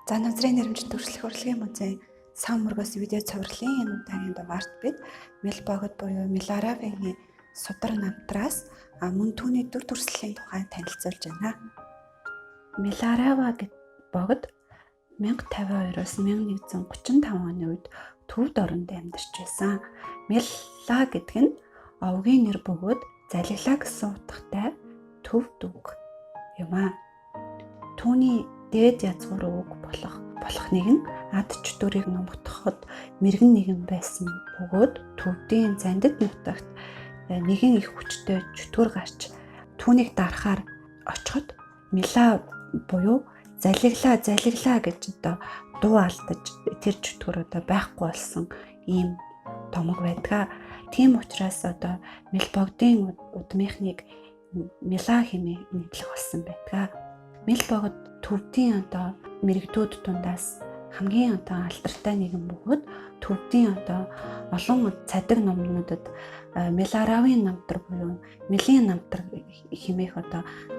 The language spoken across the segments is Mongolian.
За Назрын нэрмжит төршлөх урлагийн музейн Сан Моргос видео цувралын энэ удаагийн дугаарт бид Мелбогод буюу Миларавигийн судар намтраас мөн түүний дүр төрслийн тухай танилцуулж байна. Миларава гэд богод 1052-оос 1135 оны үед төвд оронд амьдарч байсан. Мила гэдэг нь овгийн нэр бөгөөд залглаа гэсэн утгатай төвд үг юм аа. Түүний дээд язгуур үг болох нэгэн ад чөтгөрийг номготоход мэрэгэн нэгэн байсан бөгөөд төвдийн зандид нутагт нэгэн их хүчтэй чөтгөр гарч түүнийг дарахаар очиход Мила буюу залглаа гэж дуу алдаж тэр чөтгөр байхгүй болсон ийм томог байдаг. Тийм учраас Мелбогдын удмынхныг Мила хэмээн нэрлэх болсон байдаг. Мелбогод төвдийн мэрэгдүүд дундаас хамгийн алдартай нэгэн бөгөөд төвдийн олон цадиг номнуудад Миларавийн намтар буюу Милийн намтар хэмээх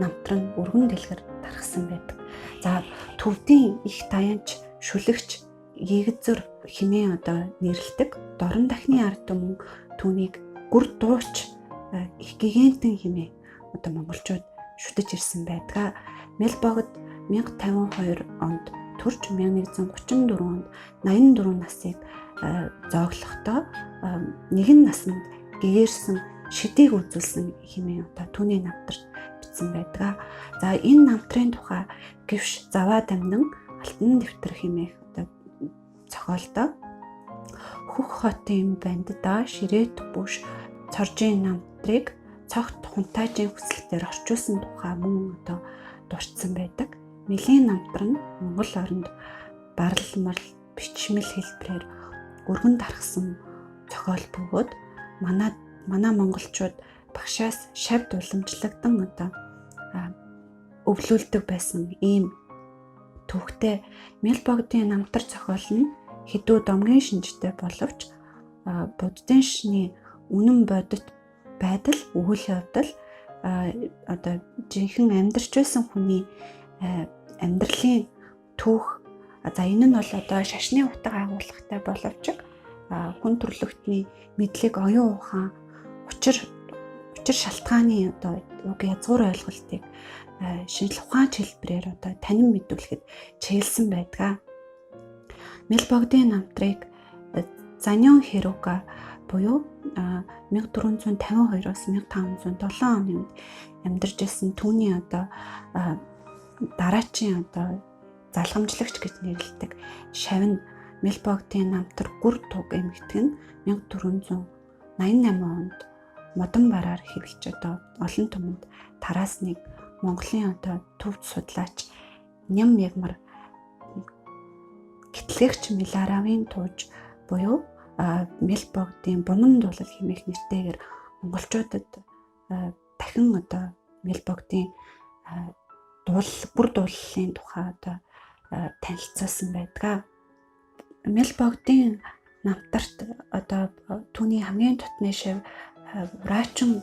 намтар нь өргөн дэлгэр тархсан байдаг. За төвдийн их таянч, шүлэгч, егзөр хэмээн нэрлэдэг дорн дахны ард түмэн түүнийг гүр дууч их гигантэн хэмээн монголчууд шүтэж ирсэн байдаг. Мелбогод 1052 онд төрж 1134 онд 84 насыг зооглохдоо нэгэн насанд гэгэрсэн шидийг үзүүлсэн хэмээн түүний намтарт бичсэн байдаг. За энэ намтрын тухай гэвш заваад амнан алтан дэвтэр хэмээх зохиолдоо хөх хотын бандда ширээт бүш цоржийн намтрыг цогт хунтаажийн хүсэлтээр орчуулсан тухай мөн дурдсан байдаг. Милийн намтар нь Монгол оронд баралмал бичмэл хэлбэрээр өргөн тархсан зохиол бөгөөд манай монголчууд багшаас шавьд уламжлагдан өвлүүлдэг байсан ийм төвхтэй Мелбогдын намтар зохиол нь хэдүү домгийн шинжтэй боловч буддын шний үнэн бодит байдал, үйл явдал жинхэнэ амьдарч байсан хүний амьдралын түүх. За энэ нь бол шашны утга агуулгатай боловч хүн төрлөختний мэдлэг, оюун ухаан, учир шалтгааны уг язгуур ойлголтыг шинжлэх ухаанч хэлбэрээр танин мэдүүлэхэд чиглэсэн байдаг. Мелбогдын намтрыг Заньон Хэрука буюу 1452-оос 1507 оны үед амьдарч байсан түүний дараачийн залгамжлагч гэж нэрлэдэг шавь нь Мелбогдын намтар гүр туг эмэгтэй нь 1488 онд модон бараар хэвлэж олон түмэнд тараасныг Монголын төвд судлаач Ням Ягмар гэтлэгч Миларавийн тууж буюу Мелбогдын бунан дуулал хэмээх нэртэйгээр монголчуудад дахин Мелбогдын бүр дуулалын тухай танилцуулсан байдаг. Мелбогдын намтарт түүний хамгийн дотны шавь Врачин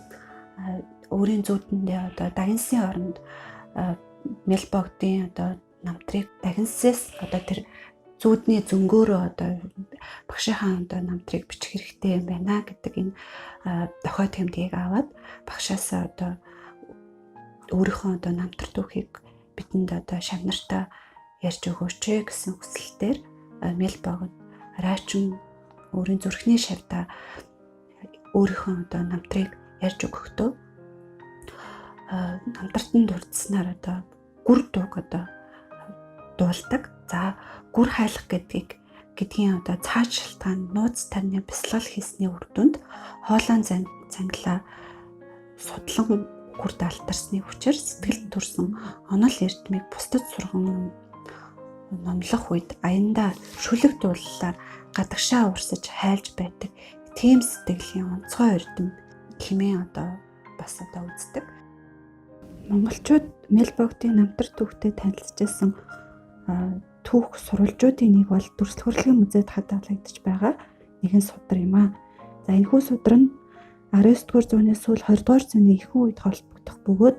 өөрийн зүүдэндээ дагинсын оронд Мелбогдын намтрыг дагинсээс тэр зүүдний зөнгөөрөө багшийнхаа намтрыг бичих хэрэгтэй юм байна гэдэг энэ дохой тэмдгийг аваад багшаасаа өөрийнхөө намтар түүхийг бидэнд шавнартаа ярьж өгөөч гэсэн хүсэлтээр Мелбогод Рачин өөрийн зүрхний шавьдаа өөрийнхөө намтрыг ярьж өгөхдөө намтарт нь дурдсанаар гүр дууг дуулдаг. За гүр хайлах гэдгийн цааш шалтгаан нууц тарны бясалгал хийсний үр дүнд хоолойн занглаа судлан гүрд алтарсны хүчээр сэтгэлд төрсэн онол эрдмийг бусдад сурган номлох үед аяндаа шүлэг дуулалаар гадагшаа урсаж хайлж байдаг тийм сэтгэлийн онцгой эрдэм хэмээн бас үздэг. Монголчууд Мелбогдын намтар түүхтэй танилцжсэн түүх сурвалжуудын нэг бол дүрслэх урлагийн музейд хадгалагдаж байгаа нэгэн судар юм аа. За энэхүү судар нь 19-р зууны сүүл 20-р зууны ихэнх үед холбогдох бөгөөд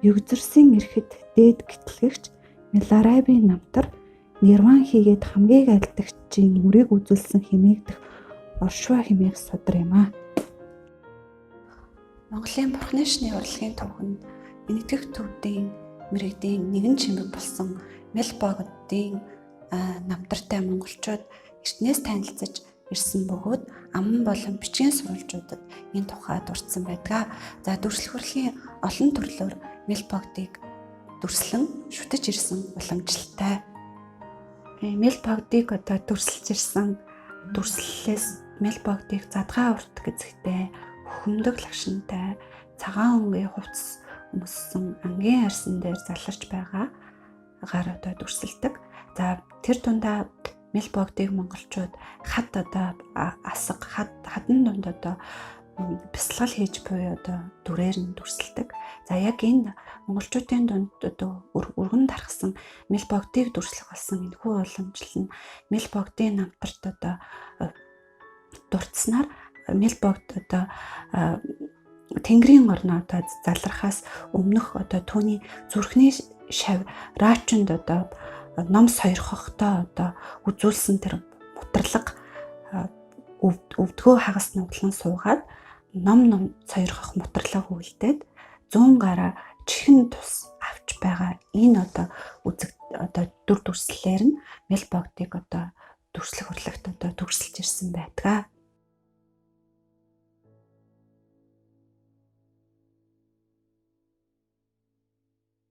югзэрсэн эрхэд дээд гэтлэгч Миларавийн намтар нирван хийгээд хамгийн альдагчийн үрийг үзүүлсэн хэмээгдэх Оршва хэмээх судар юм аа. Монголын Бурхны шний урлагийн төвхөнд энэтхэх төвдийн мэрэгдийн нэгэн чимэг болсон Мельбогдын намтартай монголчууд эртнээс танилцаж ирсэн бөгөөд аман болон бичгийн сурвалжуудад энэ тухай дурдсан байдаг. За дүрслэх урлагийн олон төрлөөр Мельбогдыг дүрслэн шүтэж ирсэн уламжлалтай. Мельбогдыг одоо дүрслэж ирсэн дүрслэлээс Мельбогдыг задгаа урт гэзэгтэй, хөхөмдөг лагшинтай, цагаан өнгийн хувцас өмссөн ангийн арьсан дээр заларч байгаагаар одоо дүрсэлдэг. За тэр дундаа Мельбогдыг монголчууд хад одоо асаг хадан дунд одоо бясалгал хийж буй одоо дүрээр нь дүрсэлдэг. За яг энэ монголчуудын дунд одоо өргөн тархсан Мельбогдыг дүрслэх болсон энэхүү уламжлал нь Мельбогдын намтарт одоо дурдсанаар Мельбогд одоо Тэнгэрийн орноо одоо залрахаас өмнөх одоо түүний зүрхний шав Рачунд одоо ном сойрхохдоо одоо үзүүлсэн тэр мутралга өвдгөө хагас нуглан суугаад ном сойрхох мутралга үлдээд 100 гараа чихэн тус авч байгаа энэ одоо дүр дүрслэлээр нь Мельбогдыг одоо дүрслэх урлагт одоо дүрсэлж ирсэн байдаг.